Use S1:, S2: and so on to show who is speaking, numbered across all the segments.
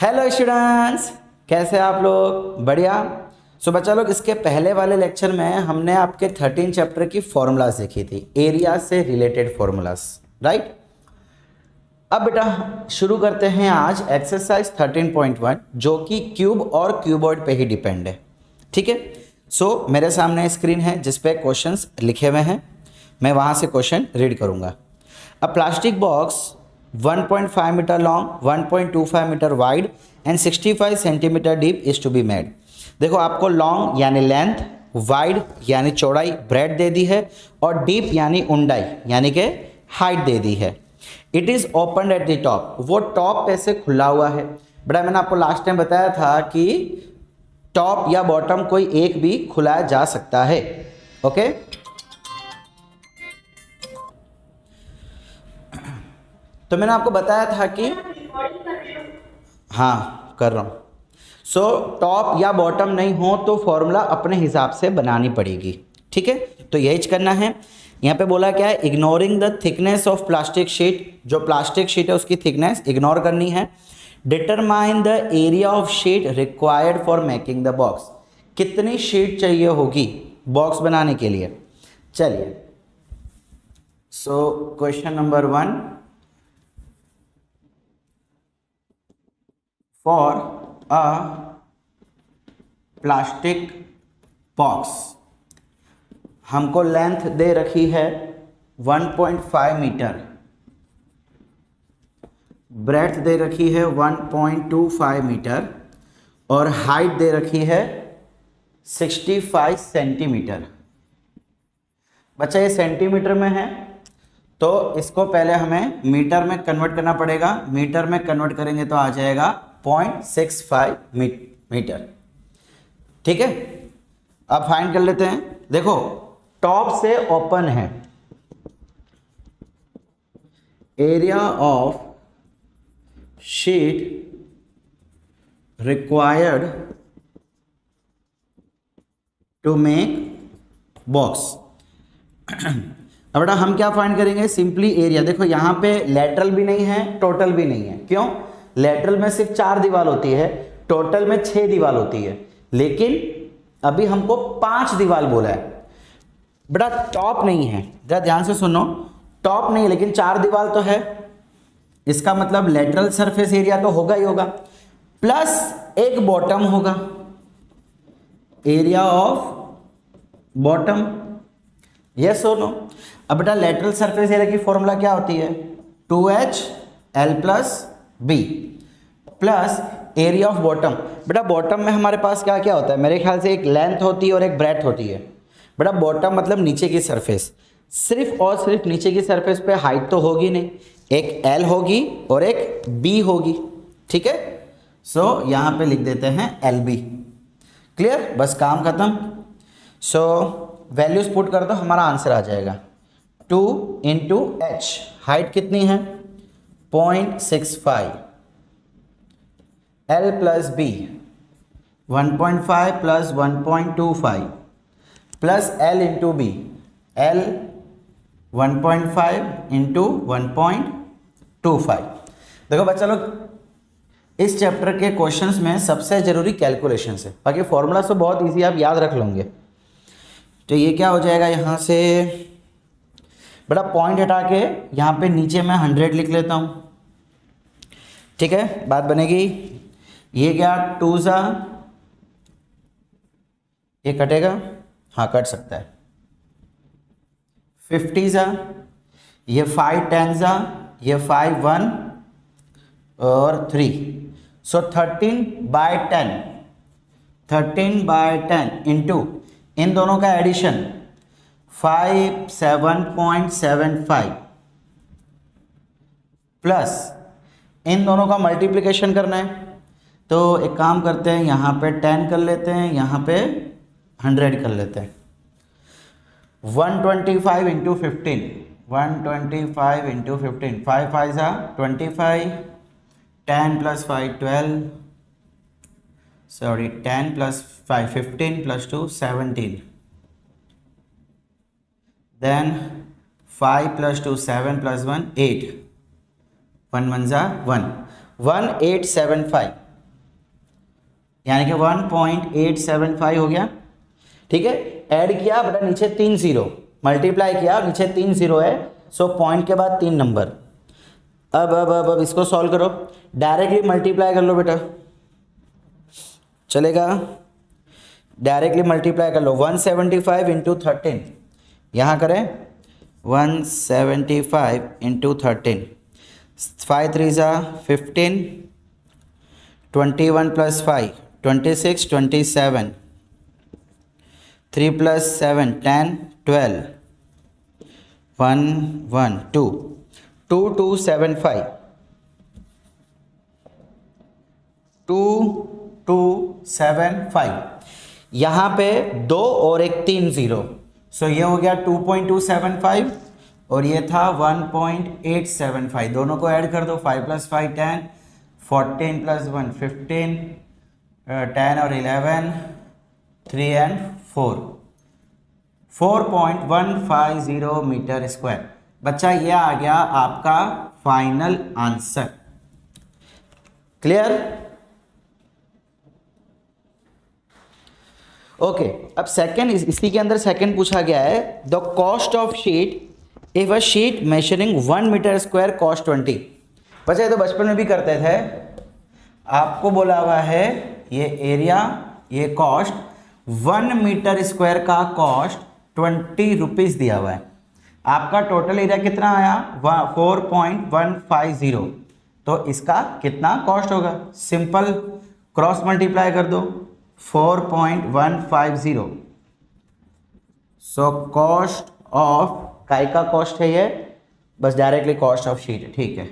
S1: Hello students, कैसे आप लोग? बढ़िया। सो बच्चा लोग, इसके पहले वाले लेक्चर में हमने आपके 13 चैप्टर की फॉर्मूलाज देखी थी, एरिया से रिलेटेड फॉर्मूलाज, राइट। अब बेटा शुरू करते हैं आज एक्सरसाइज 13.1 जो कि क्यूब और क्यूबॉइड पे ही डिपेंड है, ठीक है। सो मेरे सामने स्क्रीन है जिस पे क्वेश्चंस लिखे हुए हैं, मैं वहाँ से क्वेश्चन रीड करूँगा। A plastic box 1.5 metre long, 1.25 metre wide and 65 centimetre deep is to be made. देखो आपको लॉन्ग यानी लेंथ, वाइड यानी चौड़ाई ब्रेड दे दी है, और डीप यानी ऊंचाई यानी कि हाइट दे दी है। It is open at the top, वो टॉप पे से खुला हुआ है। बड़ा मैंने आपको लास्ट टाइम बताया था कि टॉप या बॉटम कोई एक भी खुलाया जा सकता है, ओके। तो मैंने आपको बताया था कि हाँ कर रहा हूँ। सो टॉप या बॉटम नहीं हो तो फॉर्मूला अपने हिसाब से बनानी पड़ेगी, ठीक है। तो यही करना है। यहाँ पे बोला क्या है, ignoring the thickness of plastic sheet, जो प्लास्टिक शीट है उसकी थिकनेस इग्नोर करनी है। Determine the area of sheet required for making the box, कितनी शीट चाहिए होगी बॉक्स बनाने के लिए। चलिए, so question number 1, for a plastic box हमको लेंथ दे रखी है 1.5 मीटर, ब्रेड्थ दे रखी है 1.25 मीटर और हाइट दे रखी है 65 सेंटीमीटर। बच्चा ये सेंटीमीटर में है तो इसको पहले हमें मीटर में कन्वर्ट करना पड़ेगा। मीटर में कन्वर्ट करेंगे तो आ जाएगा 0.65 मीटर, ठीक है। अब फाइंड कर लेते हैं। देखो टॉप से ओपन है, area of sheet required to make box. अब बेटा हम क्या फाइंड करेंगे, सिंपली एरिया। देखो यहाँ पे लेटरल भी नहीं है, टोटल भी नहीं है। क्यों? लेटरल में सिर्फ 4 दीवार होती है, टोटल में 6 दीवार होती है, लेकिन अभी हमको 5 दीवार बोला है। बेटा टॉप नहीं है, जरा ध्यान से सुनो, टॉप नहीं है लेकिन 4 दीवार तो है, इसका मतलब लेटरल सरफेस एरिया तो होगा ही होगा, प्लस एक बॉटम होगा, एरिया ऑफ बॉटम। यस और नो? अब बेटा लेटरल सरफेस एरिया की फॉर्मूला क्या होती है, 2HL plus B plus area of bottom. बेटा बॉटम में हमारे पास क्या क्या होता है, मेरे ख्याल से एक लेंथ होती है और एक ब्रेड्थ होती है। बेटा बॉटम मतलब नीचे की सरफेस, सिर्फ और सिर्फ नीचे की सरफेस पे हाइट तो होगी नहीं, एक L होगी और एक B होगी, ठीक है। सो यहाँ पे लिख देते हैं LB। क्लियर? बस काम खत्म। सो वैल्यूज पुट कर दो, हमारा आंसर आ जाएगा 2 × H। हाइट कितनी है 0.65, L plus B 1.5 plus 1.25 plus L into B, L 1.5 into 1.25। देखो बच्चा लोग, इस चैप्टर के क्वेश्चंस में सबसे जरूरी कैलकुलेशंस है, बाकी फॉर्मूला तो बहुत इजी आप याद रख लोगे। तो ये क्या हो जाएगा, यहाँ से बड़ा पॉइंट हटा के यहाँ पे नीचे मैं 100 लिख लेता हूँ, ठीक है, बात बनेगी। ये क्या 2 सा, ये कटेगा, हाँ कट सकता है, 50 सा, ये 5 10 सा, ये 5 1 और 3, सो 13/10, 13/10 इंटू इन दोनों का एडिशन 7.75 प्लस इन दोनों का मल्टीप्लिकेशन करना है। तो एक काम करते हैं, यहाँ पे 10 कर लेते हैं, यहाँ पे 100 कर लेते हैं। 125 into 15, 125 into 15, 5 5 25, 10 plus 5 12, sorry 10 plus 5 15 plus 2 17, then 5 plus 2 7 plus 1 8, 1 1 1 1875। यानी कि 1.875 हो गया। ठीक है, ऐड किया बेटा, नीचे 3 0, मल्टीप्लाई किया, नीचे 3 0 है, सो पॉइंट के बाद 3 नंबर। अब इसको सॉल्व करो, डायरेक्टली मल्टीप्लाई कर लो बेटा, चलेगा? डायरेक्टली मल्टीप्लाई कर लो। 175 इंटू 13, यहाँ करें 175 इंटू 13, 5 3 ज़ा 15, 21 प्लस 5 26, 27, 3 प्लस 7 10, 12, 1 1 2 2 2 7 5 2 2 7 5, यहाँ पे 2 और एक 3 0, सो ये हो गया 2.275 और ये था 1.875। दोनों को ऐड कर दो, 5 प्लस 5 10, 14 प्लस 1 15, 10 और 11, 3 एंड 4, 4.150 मीटर स्क्वायर। बच्चा ये आ गया आपका फाइनल आंसर। क्लियर? ओके, अब सेकंड, इसी के अंदर सेकंड पूछा गया है, the cost of sheet if a sheet measuring 1 metre square cost 20। बच्चा ये तो बचपन में भी करते थे, आपको बोला हुआ है ये एरिया, ये कॉस्ट, 1 मीटर स्क्वायर का कॉस्ट 20 रुपीज़ दिया हुआ है। आपका टोटल एरिया कितना आया? 4.150, तो इसका कितना कॉस्ट होगा? सिंपल क्रॉस मल्टीप्लाई कर दो, 4.150, सो कॉस्ट ऑफ, काय का कॉस्ट है ये? बस डायरेक्टली कॉस्ट ऑफ शीट, ठीक है।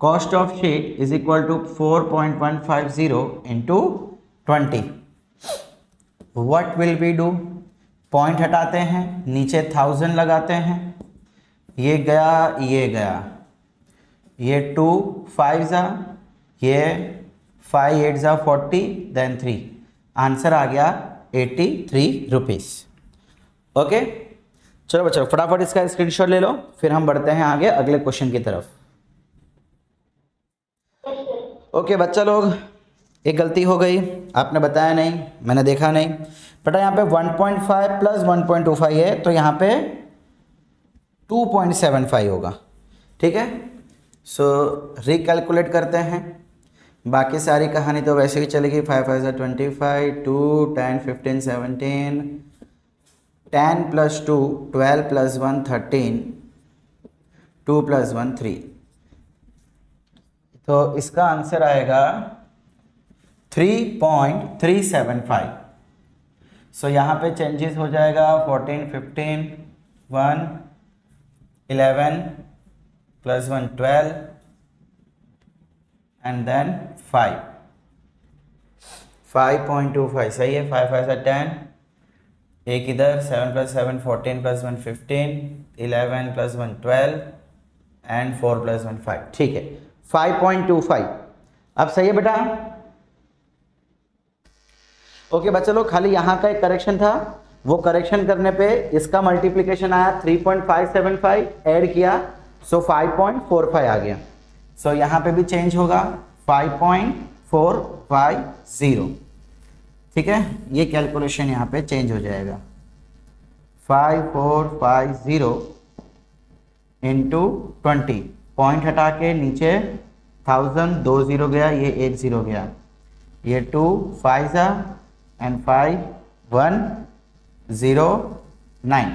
S1: Cost of sheet is equal to 4.150 into 20। What will we do? Point हटाते हैं, नीचे 1000 लगाते हैं, ये गया, ये गया, ये 2 5 ज़ा, ये 5 8 ज़ा 40, देन 3, आंसर आ गया 83 रुपीज़। ओके, चलो बच्चों फटाफट इसका स्क्रीनशॉट ले लो, फिर हम बढ़ते हैं आगे अगले क्वेश्चन की तरफ। ओके बच्चा लोग, एक गलती हो गई, आपने बताया नहीं, मैंने देखा नहीं। बेटा यहाँ पे 1.5 प्लस 1.25 है, तो यहाँ पे 2.75 होगा। ठीक है, सो रिकैलकुलेट करते हैं। बाकी सारी कहानी तो वैसे ही चलेगी। 5 5 ज़ा 25, 2 10 15 17, 10 प्लस 2 12 प्लस 1 13, 2 प्लस 1 3, तो इसका आंसर आएगा 3.375। सो यहाँ पे चेंजेस हो जाएगा 14 15 1 11 प्लस 1 12 एंड देन 5 5.25 सही है। 5 5 ज़ा 10, एक इधर 7 plus 7 14 plus 1 15, 11 plus 1 12 and 4 plus 1 5, ठीक है 5.25। अब सही है बेटा? ओके बच्चा लोग, खाली यहाँ का एक करेक्शन था, वो करेक्शन करने पे इसका मल्टीप्लिकेशन आया 3.575, ऐड किया सो 5.45 आ गया। सो यहाँ पे भी चेंज होगा 5.450, ठीक है, ये कैलकुलेशन यहाँ पे चेंज हो जाएगा 5450 इंटू 20, पॉइंट हटा के नीचे 1000, 2 0 गया, ये 1 0 गया, ये 2 5 ज़ा एंड 5 109,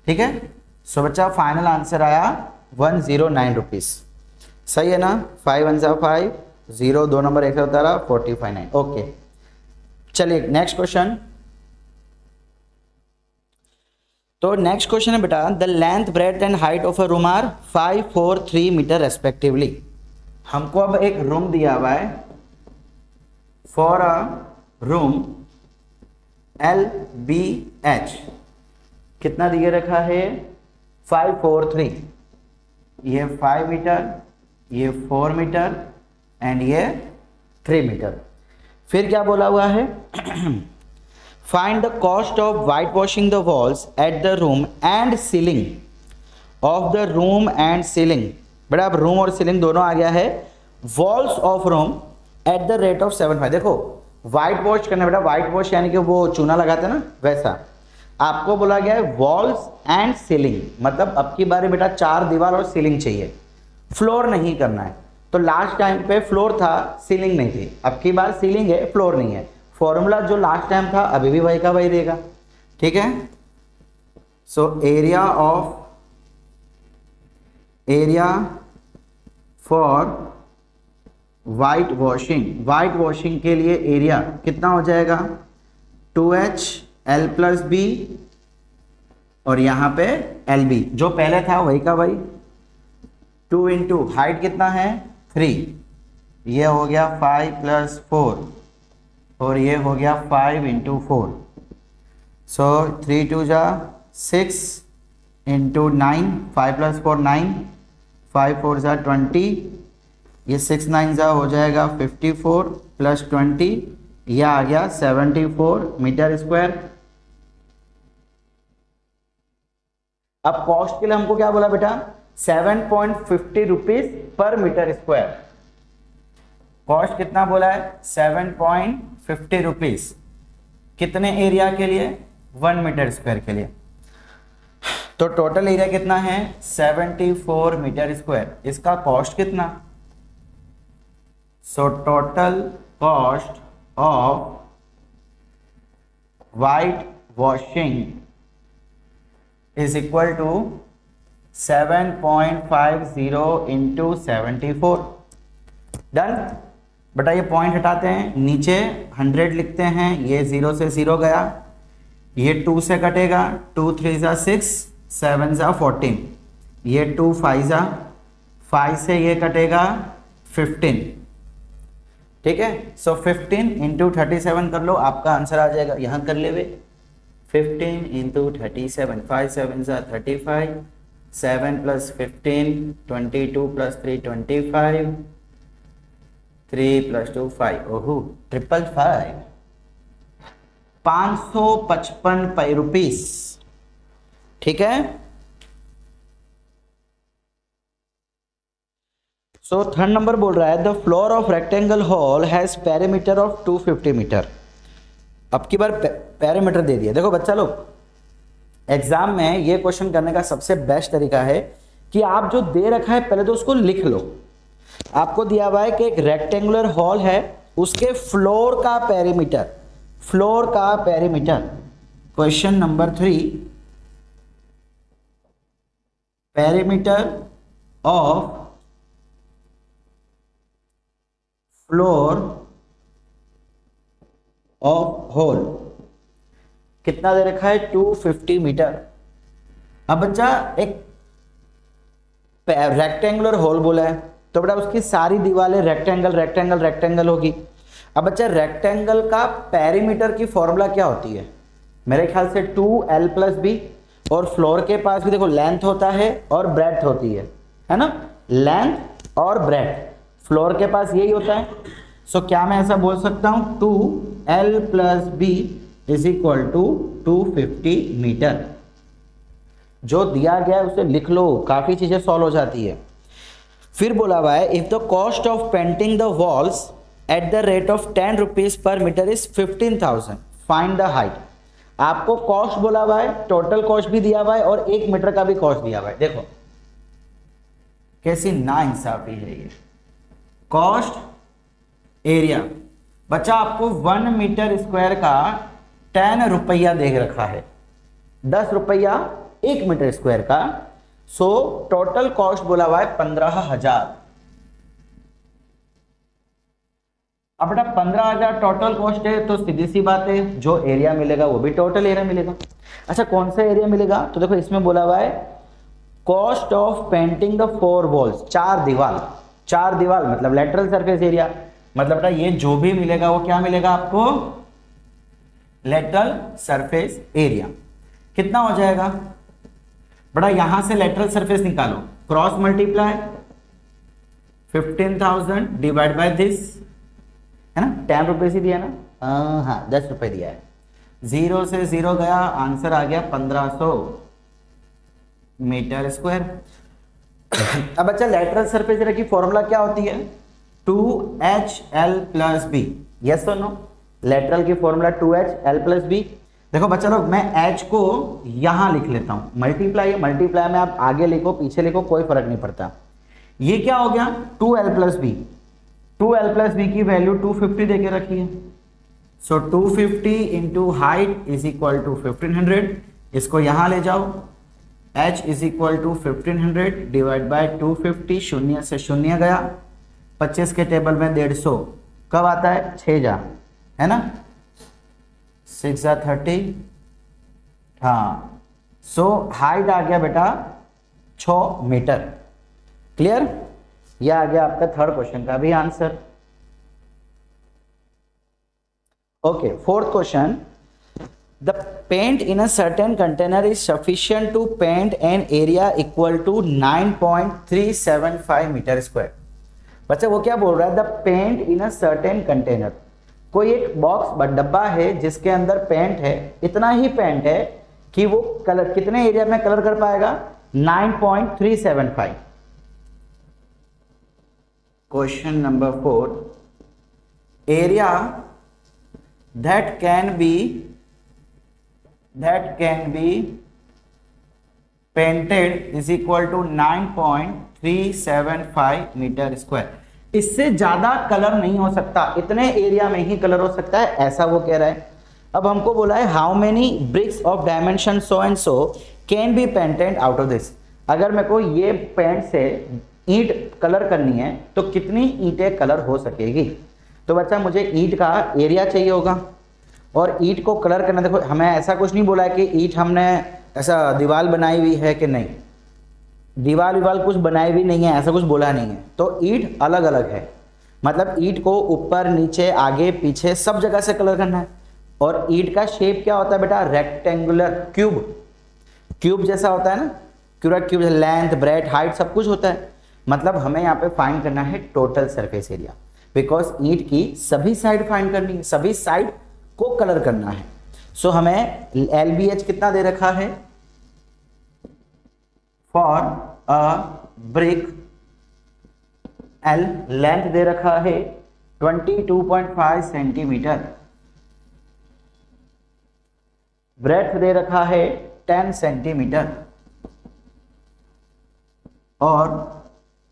S1: ठीक है। सो बच्चा फाइनल आंसर आया 109 रुपीज़, सही है ना? 5 1 ज़ा 5, 0 2 नंबर एक उतारा, 45 ओके। चलिए नेक्स्ट क्वेश्चन। तो नेक्स्ट क्वेश्चन है बेटा, the length breadth and height of a room are 5 4 3 metre respectively. हमको अब एक रूम दिया हुआ है, फॉर अ रूम LBH कितना दिए रखा है? 5 4 3, ये 5 मीटर, ये 4 मीटर एंड ये 3 मीटर। फिर क्या बोला हुआ है? Find the cost of white washing the walls at the room and ceiling of the room and ceiling. बेटा अब रूम और सीलिंग दोनों आ गया है। Walls of room at the rate of 7.5। देखो व्हाइट वॉश करना बेटा, व्हाइट वॉश यानी कि वो चूना लगाते हैं ना, वैसा आपको बोला गया है वॉल्स एंड सीलिंग, मतलब अब की बारी बेटा 4 दीवार और सीलिंग चाहिए, फ्लोर नहीं करना है। तो लास्ट टाइम पे फ्लोर था, सीलिंग नहीं थी, अब की बार सीलिंग है, फ्लोर नहीं है। फॉर्मूला जो लास्ट टाइम था अभी भी वही का वही देगा, ठीक है। So area for white washing के लिए एरिया कितना हो जाएगा 2H L + B और यहाँ पे LB, जो पहले था वही का वही, 2 इंटू हाइट कितना है 3, ये हो गया 5 + 4 और ये हो गया 5 इंटू 4। सो 3 2 जा 6 इंटू 9, 5 + 4 9, 5 4 जा 20, ये 6 9 जा हो जाएगा 54 + 20, यह आ गया 74 मीटर स्क्वायर। अब कॉस्ट के लिए हमको क्या बोला बेटा 7.50 rupees per metre square. Cost कितना बोला है 7.50 रुपीज, कितने एरिया के लिए 1 मीटर स्क्वायर के लिए। तो टोटल एरिया कितना है 74 मीटर स्क्वायर, इसका कॉस्ट कितना। So total cost of whitewashing is equal to 7.50 into 74। Done बेटा, ये पॉइंट हटाते हैं, नीचे 100 लिखते हैं, ये 0 से 0 गया, ये 2 से कटेगा, 2 3 जा 6, 7 जा 14, ये 2 5 जा 5 से ये कटेगा 15, ठीक है। सो 15 इंटू 37 कर लो, आपका आंसर आ जाएगा, यहाँ कर ले वे 15 इंटू 37, 5 7 जा 35, 7 + 15 22 + 3 25, 3 + 2 5, ओहो 555, 555 रुपीस, ठीक है। सो थर्ड नंबर बोल रहा है the floor of rectangle hall has perimeter of 250 metre. अब की बार पेरीमीटर दे दिया। देखो बच्चा लोग एग्जाम में ये क्वेश्चन करने का सबसे बेस्ट तरीका है कि आप जो दे रखा है पहले तो उसको लिख लो। आपको दिया हुआ है कि एक रेक्टेंगुलर हॉल है, उसके फ्लोर का perimeter, question number 3, perimeter of floor of hall कितना दे रखा है 250 मीटर। अब बच्चा एक रेक्टेंगुलर होल बोला है तो बेटा उसकी सारी दीवारें रेक्टेंगल होगी। अब बच्चा रेक्टेंगल का पेरीमीटर की फॉर्मूला क्या होती है, मेरे ख्याल से 2L + B, और फ्लोर के पास भी देखो लेंथ होता है और ब्रेड्थ होती है ना, लेंथ और ब्रेड्थ फ्लोर के पास यही होता है। सो क्या मैं ऐसा बोल सकता हूं 2L + B = 250 मीटर। जो दिया गया है उसे लिख लो, काफी चीजें सॉल्व हो जाती है। फिर बोला हुआ है if the cost of painting the walls at the rate of 10 rupees per metre is 15,000, find the height. आपको कॉस्ट बोला हुआ है, टोटल कॉस्ट भी दिया हुआ है और 1 मीटर का भी कॉस्ट दिया हुआ है। देखो कैसी नाइंसाफी है ये। कॉस्ट एरिया बच्चा आपको 1 मीटर स्क्वायर का 10 रुपया दे रखा है, 10 रुपया 1 मीटर स्क्वायर का। सो टोटल कॉस्ट बोला हुआ है 15,000। अब बेटा 15,000 टोटल कॉस्ट है तो सीधी सी बात है जो एरिया मिलेगा वो भी टोटल एरिया मिलेगा। अच्छा कौन सा एरिया मिलेगा, तो देखो इसमें बोला हुआ है cost of painting the 4 walls, 4 दीवार मतलब लेटरल सरफेस एरिया, मतलब बेटा ये जो भी मिलेगा वो क्या मिलेगा आपको लेटरल सरफेस एरिया। कितना हो जाएगा बेटा, यहां से लेटरल सरफेस निकालो, cross multiply 15,000 divide by this, है ना, 10 रुपए से दिया ना, हाँ 10 रुपए दिया है, 0 से 0 गया, आंसर आ गया 1500 मीटर स्क्वायर। अब अच्छा लेटरल सरफेस एरिया की फॉर्मूला क्या होती है, 2HL प्लस बी, यस और नो? लेटरल की फॉर्मूला 2HL प्लस बी। देखो बच्चा लोग, मैं H को यहां लिख लेता हूं, मल्टीप्लाई मल्टीप्लाई में आप आगे लिखो पीछे लिखो कोई फर्क नहीं पड़ता। ये क्या हो गया? 2L plus B. 2L plus B की वैल्यू 250 देके रखी है, so 250 into height is equal to 1500। इसको यहां ले जाओ, H is equal to 1500 divide by 250, शून्य से शून्य गया, 25 के टेबल में 150 कब आता है? 6 जा, है ना? 6 जा 30, हाँ। सो हाइट आ गया बेटा 6 मीटर। क्लियर? यह आ गया आपका थर्ड क्वेश्चन का भी answer. Okay, fourth question, the paint in a certain container is sufficient to paint an area equal to 9.375 metre square. बच्चा वो क्या बोल रहा है? The paint in a certain container, कोई एक बॉक्स डब्बा है जिसके अंदर पेंट है, इतना ही पेंट है कि वो कलर कितने एरिया में कलर कर पाएगा? 9.375। Question number 4, area that can be painted is equal to 9.375 metre square. इससे ज्यादा कलर नहीं हो सकता, इतने एरिया में ही कलर हो सकता है, ऐसा वो कह रहा है। अब हमको बोला है how many bricks of dimension so and so can be painted out of this. अगर मेरे को ये पेंट से ईंट कलर करनी है तो कितनी ईंटें कलर हो सकेगी? तो बच्चा मुझे ईंट का एरिया चाहिए होगा और ईंट को कलर करना। देखो हमें ऐसा कुछ नहीं बोला है कि ईंट हमने ऐसा दीवार बनाई हुई है कि नहीं, दीवार कुछ बनाई हुई नहीं है, ऐसा कुछ बोला नहीं है। तो ईंट अलग अलग है, मतलब ईंट को ऊपर नीचे आगे पीछे सब जगह से कलर करना है। और ईंट का शेप क्या होता है बेटा? रेक्टेंगुलर, क्यूब जैसा होता है ना, क्यूब लेंथ ब्रेथ हाइट सब कुछ होता है। मतलब हमें यहाँ पे फाइंड करना है टोटल सरफेस एरिया, बिकॉज ईंट की सभी साइड फाइंड करनी है, सभी साइड को कलर करना है। सो हमें LBH कितना दे रखा है? For a brick L length दे रखा है 22.5 सेंटीमीटर, ब्रेथ दे रखा है 10 सेंटीमीटर और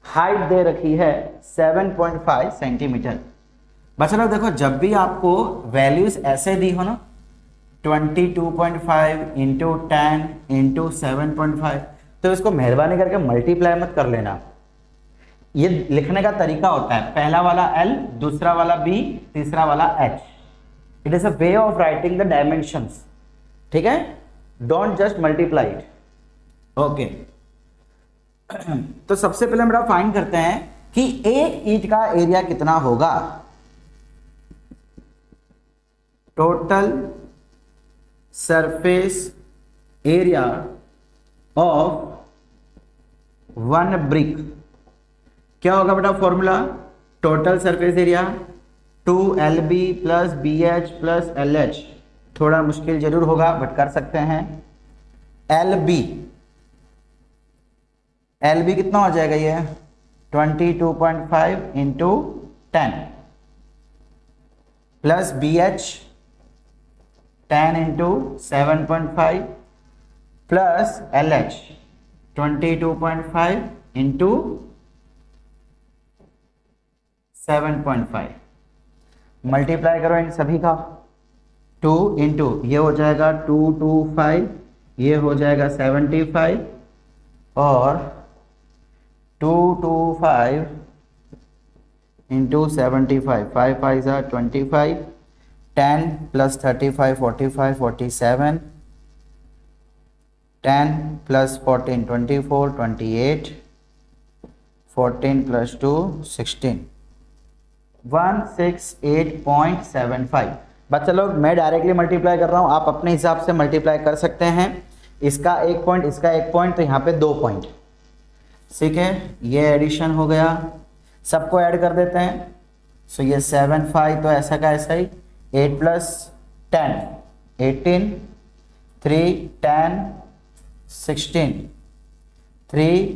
S1: हाइट दे रखी है 7.5 सेंटीमीटर। बच्चा लोग देखो, जब भी आपको वैल्यूज ऐसे दी हो ना, 22.5 इंटू 10 इंटू 7.5, तो इसको मेहरबानी करके मल्टीप्लाई मत कर लेना। ये लिखने का तरीका होता है, पहला वाला L, दूसरा वाला B, तीसरा वाला H। It is a way of writing the dimensions, ठीक है? Don't just multiply it. Okay, तो सबसे पहले हम फाइंड करते हैं कि एक ईंट का एरिया कितना होगा। Total surface area of one brick क्या होगा बेटा? Formula total surface area 2LB plus BH plus LH। थोड़ा मुश्किल जरूर होगा बट कर सकते हैं। LB कितना हो जाएगा? ये 22.5 into 10 plus BH 10 into 7.5 plus LH 22.5 into 7.5। Multiply करो इन सभी का, 2 इंटू ये हो जाएगा 225, ये हो जाएगा 75 और 225 into 75, 5 5 are 25, 10 plus 35 45 47, 10 plus 14 24 28, 14 plus 2 16, 168.75। बच्चा लोग मैं डायरेक्टली मल्टीप्लाई कर रहा हूँ, आप अपने हिसाब से मल्टीप्लाई कर सकते हैं। इसका एक पॉइंट, इसका एक पॉइंट, तो यहाँ पे 2 पॉइंट, ठीक है? ये एडिशन हो गया, सबको ऐड कर देते हैं। सो ये 7 5 तो ऐसा का ऐसा ही, 8 प्लस 10 18, 3 10 16, 3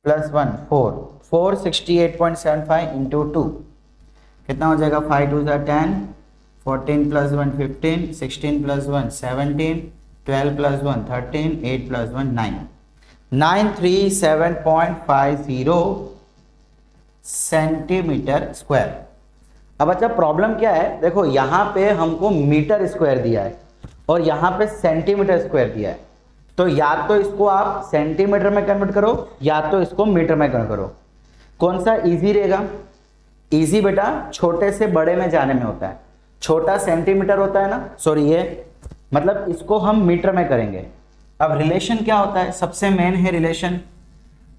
S1: प्लस 1 4, 468.75 इंटू 2 कितना हो जाएगा, 5 2 10, 14 plus 1 15, 16 plus 1 17, 12 plus 1 13, 8 plus 1 9, 937.50 centimetre square. अब अच्छा प्रॉब्लम क्या है, देखो यहाँ पे हमको मीटर स्क्वायर दिया है और यहाँ पे सेंटीमीटर स्क्वायर दिया है, तो या तो इसको आप सेंटीमीटर में कन्वर्ट करो या तो इसको मीटर में कन्वर्ट करो। कौन सा इजी रहेगा? इजी बेटा छोटे से बड़े में जाने में होता है। छोटा सेंटीमीटर होता है ना, सॉरी ये मतलब इसको हम मीटर में करेंगे। अब रिलेशन क्या होता है, सबसे मेन है रिलेशन।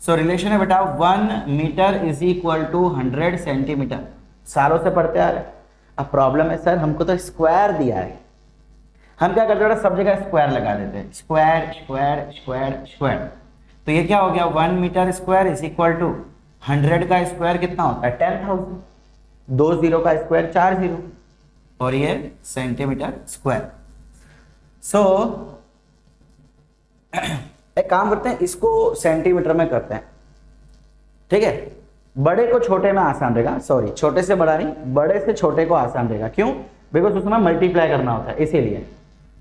S1: सो रिलेशन है बेटा 1 metre is equal to 100 centimetre, सालों से पढ़ते आ रहे। अब प्रॉब्लम है सर हमको तो स्क्वायर दिया है, हम क्या करते हैं सब जगह स्क्वायर लगा देते हैं, स्क्वायर स्क्वायर स्क्वायर स्क्वायर। तो ये क्या हो गया, 1 metre square is equal to 100 का स्क्वायर कितना होता है 10,000, 2 0 का स्क्वायर 4 0 और ये सेंटीमीटर स्क्वायर। सो एक काम करते हैं, इसको सेंटीमीटर में करते हैं, ठीक है। बड़े को छोटे में आसान रहेगा, सॉरी छोटे से बड़ा नहीं, बड़े से छोटे को आसान रहेगा। क्यों? बिकॉज उसमें मल्टीप्लाई करना होता है इसीलिए।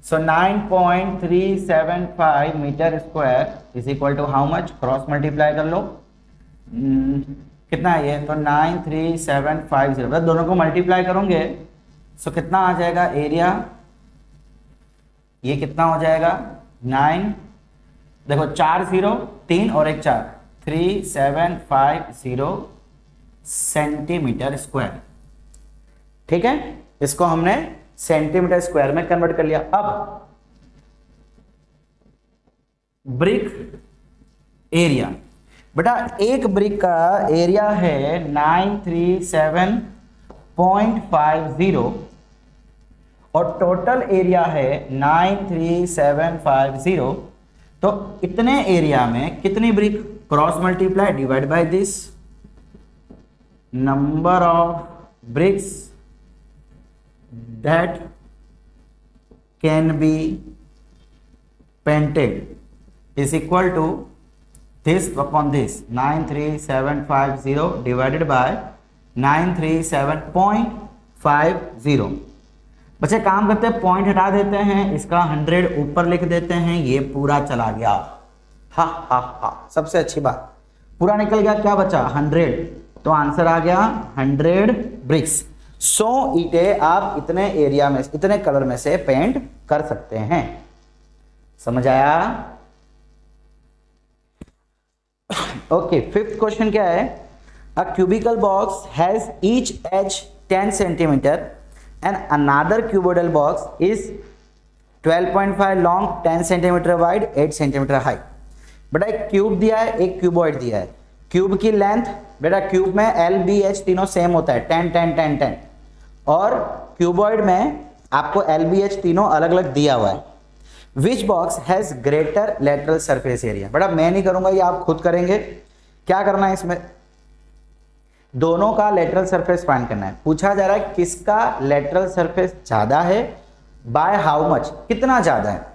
S1: So 9.375 metre square is equal to how much, cross multiply कर लो, कितना है ये, तो 93750, दोनों को मल्टीप्लाई करोगे सो कितना आ जाएगा एरिया, ये कितना हो जाएगा 9, देखो 4 0 3 और 1 4, 3750 सेंटीमीटर स्क्वायर, ठीक है। इसको हमने सेंटीमीटर स्क्वायर में कन्वर्ट कर लिया। अब ब्रिक एरिया, बेटा एक ब्रिक का एरिया है 937.50 और टोटल एरिया है 93750, तो इतने एरिया में कितनी brick, cross multiply divide by this number of bricks that can be painted is equal to this upon this 93750 divided by 937.50। बच्चे काम करते हैं, पॉइंट हटा देते हैं, इसका 100 ऊपर लिख देते हैं, ये पूरा चला गया। हा हा हा, सबसे अच्छी बात पूरा निकल गया, क्या बचा 100, तो आंसर आ गया 100 ब्रिक्स। सो ईंटे आप इतने एरिया में, इतने कलर में से पेंट कर सकते हैं। समझ आया? ओके, फिफ्थ क्वेश्चन क्या है, a cubical box has each edge 10 centimetre and another cuboidal box is 12.5 long, 10 centimetre wide, 8 centimetre high. बेटा एक क्यूब दिया है, एक क्यूबॉइड दिया है। क्यूब की लेंथ, बेटा क्यूब में एल बी एच तीनों सेम होता है, 10 10 10 10, और क्यूबॉइड में आपको एल बी एच तीनों अलग अलग दिया हुआ है। Which box has greater lateral surface area, बेटा मैं नहीं करूंगा, ये आप खुद करेंगे। क्या करना है इसमें, दोनों का लेटरल सरफेस फाइंड करना है। पूछा जा रहा है किसका लेटरल सरफेस ज्यादा है, बाय हाउ मच, कितना ज्यादा है।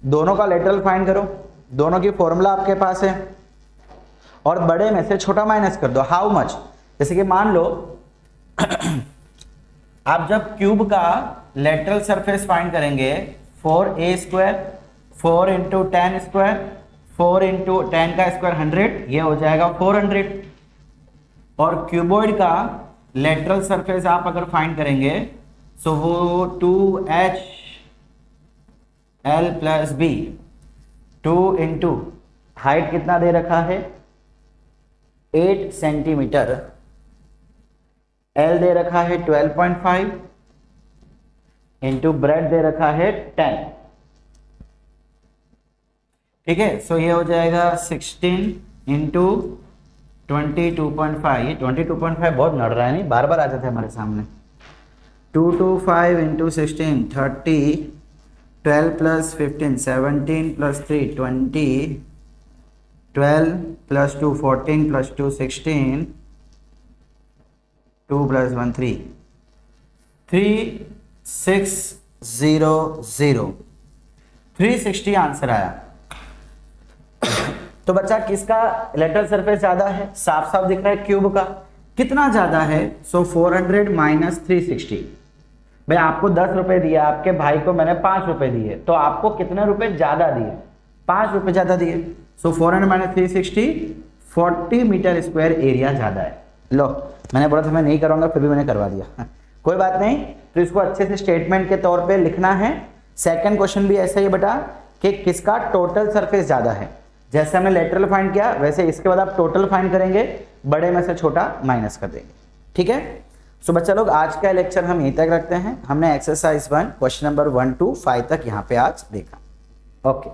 S1: दोनों का लेटरल फाइंड करो, दोनों की फॉर्मूला आपके पास है, और बड़े में से छोटा माइनस कर दो, हाउ मच। जैसे कि मान लो आप जब क्यूब का लेटरल सरफेस फाइंड करेंगे 4a square, 4 into 10 square, 4 into 10 का स्क्वायर 100, ये हो जाएगा 400। और क्यूबॉइड का लेटरल सरफेस आप अगर फाइंड करेंगे सो वो 2h l plus b, 2 into height कितना दे रखा है 8 सेंटीमीटर, L दे रखा है 12.5 इंटू ब्रेड दे रखा है 10, ठीक है। सो ये हो जाएगा 16 इंटू 22.5, ये 22.5 बहुत नड़ रहा है, नहीं बार बार आ जाता है हमारे सामने। 225 into 16 30, 12 plus 15 17 plus 3 20, 12 plus 2 14 plus 2 16, 2 plus 1 3, 3600, 360 answer आया। तो बच्चा किसका लेटरल सरफेस ज्यादा है, साफ साफ दिख रहा है क्यूब का, कितना ज्यादा है, सो 400 माइनस 360। भाई आपको 10 रुपए दिए, आपके भाई को मैंने 5 रुपए दिए, तो आपको कितने रुपए ज्यादा दिए, 5 रुपए ज्यादा दिए। सो 400 माइनस 360, 40 मीटर स्क्वायर एरिया ज्यादा है। लो मैंने बोला था मैं नहीं करूंगा, फिर भी मैंने करवा दिया कोई बात नहीं। तो इसको अच्छे से स्टेटमेंट के तौर पे लिखना है। सेकंड क्वेश्चन भी ऐसा ही बेटा कि किसका टोटल सरफेस ज्यादा है, जैसे हमने लेटरल फाइंड किया वैसे इसके बाद आप टोटल फाइंड करेंगे, बड़े में से छोटा माइनस कर देंगे। ठीक है, सो बच्चा लोग आज का लेक्चर हम यहीं तक रखते हैं। हमने एक्सरसाइज 1 क्वेश्चन नंबर 1 to 5 तक यहाँ पे आज देखा। ओके।